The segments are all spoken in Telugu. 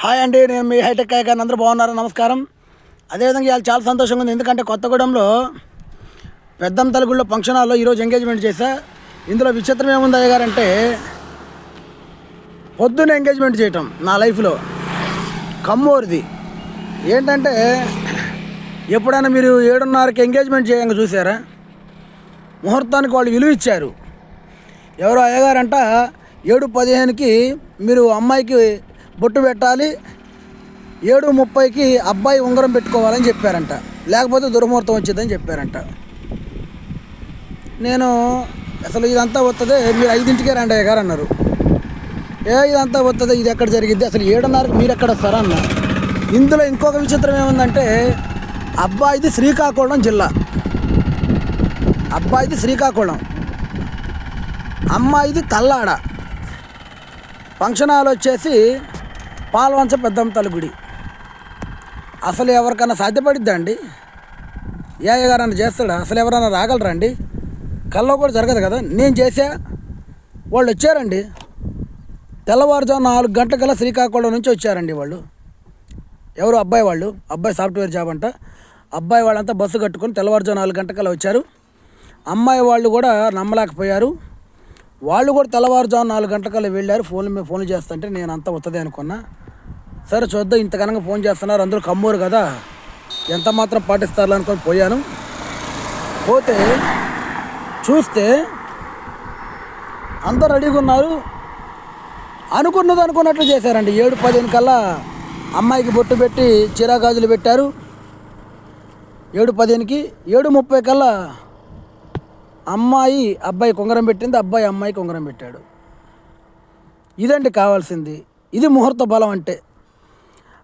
హాయ్ అండి, నేను మీ హైటెక్ గారు. అందరూ బాగున్నారు, నమస్కారం. అదేవిధంగా ఇవాళ చాలా సంతోషంగా ఉంది, ఎందుకంటే కొత్తగూడెంలో పెద్దమ్మ తలుగుళ్ళో ఫంక్షన్ హాల్లో ఈరోజు ఎంగేజ్మెంట్ చేశా. ఇందులో విచిత్రం ఏముంది అయ్యగారంటే, పొద్దున్న ఎంగేజ్మెంట్ చేయటం నా లైఫ్లో కమ్మోరిది. ఏంటంటే, ఎప్పుడైనా మీరు 7:30కి ఎంగేజ్మెంట్ చేయంగా చూసారా? ముహూర్తానికి వాళ్ళు విలువ ఇచ్చారు. ఎవరో అయ్యగారంట 7:15కి మీరు అమ్మాయికి బొట్టు పెట్టాలి, 7:30కి అబ్బాయి ఉంగరం పెట్టుకోవాలని చెప్పారంట, లేకపోతే దుర్ముహూర్తం వచ్చిందని చెప్పారంట. నేను అసలు ఇదంతా వస్తుంది, మీరు 5ంటికే రండి అయ్యగారు అన్నారు. ఇదంతా వస్తుంది, ఇది ఎక్కడ జరిగిద్ది, అసలు 7:30కి మీరు ఎక్కడ వస్తారా అన్న. ఇందులో ఇంకొక విచిత్రం ఏముందంటే, అబ్బాయిది శ్రీకాకుళం జిల్లా, అబ్బాయిది శ్రీకాకుళం, అమ్మాయిది కల్లాడ. ఫంక్షన్ హాల్ వచ్చేసి పాల్వంచ పెద్దమ్మ తల్లి గుడి. అసలు ఎవరికైనా సాధ్యపడిద్దా అండి? ఏ అయ్యగారన్నా చేస్తాడా? అసలు ఎవరైనా రాగలరా అండి? కల్లో కూడా జరగదు కదా. నేను చేసా, వాళ్ళు వచ్చారండి. తెల్లవారుజాము 4 గంటలకల్లా శ్రీకాకుళం నుంచి వచ్చారండి వాళ్ళు. ఎవరు? అబ్బాయి వాళ్ళు. అబ్బాయి సాఫ్ట్వేర్ జాబ్ అంట. అబ్బాయి వాళ్ళంతా బస్సు కట్టుకొని తెల్లవారుజాము 4 గంటలకల్లా వచ్చారు. అమ్మాయి వాళ్ళు కూడా నమ్మలేకపోయారు. వాళ్ళు కూడా తెల్లవారుజాము 4 గంటలకల్లా వెళ్ళారు. ఫోన్లు చేస్తుంటే నేను అంతా వస్తుంది అనుకున్నా. సరే చూద్దాం, ఇంతకనంగా ఫోన్ చేస్తున్నారు, అందరూ కమ్మూరు కదా, ఎంత మాత్రం పాటిస్తారు అనుకొని పోయాను. పోతే చూస్తే అందరూ రెడీగా ఉన్నారు. అనుకున్నట్లు చేశారండి. 7:15 కల్లా అమ్మాయికి బొట్టు పెట్టి చీరాగాజులు పెట్టారు. 7:15కి 7:30 కల్లా అమ్మాయి అబ్బాయికి ఉంగరం పెట్టింది, అబ్బాయి అమ్మాయికి ఉంగరం పెట్టాడు. ఇదండి కావాల్సింది. ఇది ముహూర్త బలం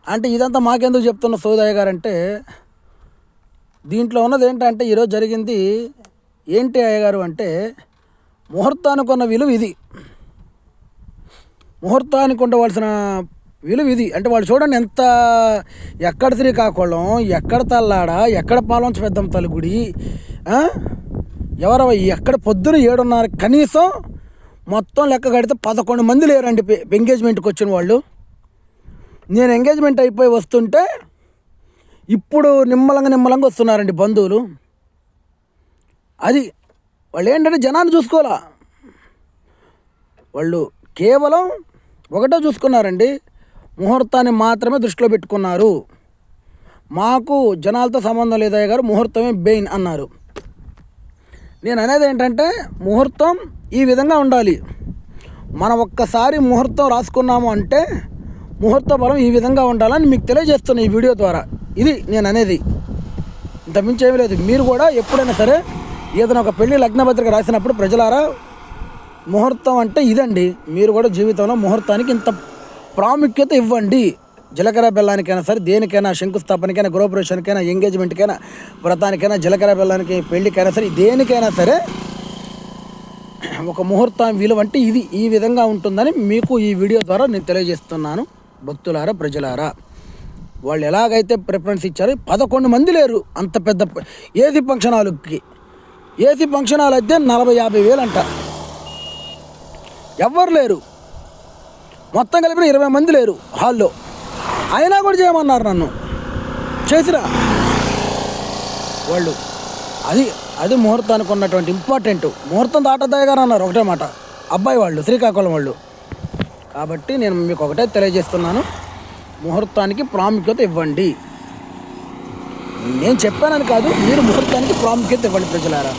అంటే ఇదంతా మాకెందుకు చెప్తున్న సోదయ్య గారంటే, దీంట్లో ఉన్నది ఏంటంటే, ఈరోజు జరిగింది ఏంటి అయ్యగారు అంటే, ముహూర్తానికి ఉన్న విలువ ఇది, ముహూర్తానికి ఉండవలసిన విలువ ఇది. అంటే వాళ్ళు చూడండి ఎంత, ఎక్కడ శ్రీకాకుళం, ఎక్కడ తల్లాడ, ఎక్కడ పాల్వంచ పెద్దమ్మ తల్లి గుడి, ఎక్కడ పొద్దున 7:30 కనీసం మొత్తం లెక్క కడితే 11 మంది లేరండి ఎంగేజ్మెంట్కి వచ్చిన వాళ్ళు. నేను ఎంగేజ్మెంట్ అయిపోయి వస్తుంటే ఇప్పుడు నిమ్మలంగా వస్తున్నారండి బంధువులు. అది వాళ్ళు ఏంటంటే జనాన్ని చూసుకోవాలా, వాళ్ళు కేవలం ఒకటే చూసుకున్నారండి, ముహూర్తాన్ని మాత్రమే దృష్టిలో పెట్టుకున్నారు. మాకు జనాలతో సంబంధం లేదయ్య గారు, ముహూర్తమే బెయిన్ అన్నారు. నేను అనేది ఏంటంటే, ముహూర్తం ఈ విధంగా ఉండాలి. మనం ఒక్కసారి ముహూర్తం రాసుకున్నాము అంటే ముహూర్త బలం ఈ విధంగా ఉండాలని మీకు తెలియజేస్తున్నా ఈ వీడియో ద్వారా. ఇది నేను అనేది, ఇంతకుమించి ఏమీ లేదు. మీరు కూడా ఎప్పుడైనా సరే ఏదైనా ఒక పెళ్లి లగ్నపత్రిక రాసినప్పుడు ప్రజలారా, ముహూర్తం అంటే ఇదండి. మీరు కూడా జీవితంలో ముహూర్తానికి ఇంత ప్రాముఖ్యత ఇవ్వండి. జీలకర్ర బెల్లానికైనా సరే, దేనికైనా, శంకుస్థాపనకైనా, గృహప్రవేశానికైనా, ఎంగేజ్మెంట్కైనా, వ్రతానికైనా, జీలకర్ర బెల్లానికి, పెళ్ళికైనా సరే, దేనికైనా సరే ఒక ముహూర్తం విలువ అంటే ఇది, ఈ విధంగా ఉంటుందని మీకు ఈ వీడియో ద్వారా నేను తెలియజేస్తున్నాను. భక్తులారా, ప్రజలారా, వాళ్ళు ఎలాగైతే ప్రిఫరెన్స్ ఇచ్చారో, 11 మంది లేరు అంత పెద్ద ఏసీ ఫంక్షన్ హాల్కి. ఏసీ ఫంక్షన్ హాల్ అయితే 40-50 వేలు అంట, ఎవ్వరు లేరు. మొత్తం కలిపిన 20 మంది లేరు హాల్లో. అయినా కూడా చేయమన్నారు నన్ను, చేసిరా వాళ్ళు. అది ముహూర్తానికి ఉన్నటువంటి ఇంపార్టెంట్. ముహూర్తం దాటదయ్య గారు అన్నారు ఒకటే మాట అబ్బాయి వాళ్ళు, శ్రీకాకుళం వాళ్ళు. కాబట్టి నేను మీకు ఒకటే తెలియజేస్తున్నాను, ముహూర్తానికి ప్రాముఖ్యత ఇవ్వండి. నేను చెప్పానని కాదు, మీరు ముహూర్తానికి ప్రాముఖ్యత ఇవ్వండి ప్రజలారా.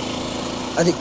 అది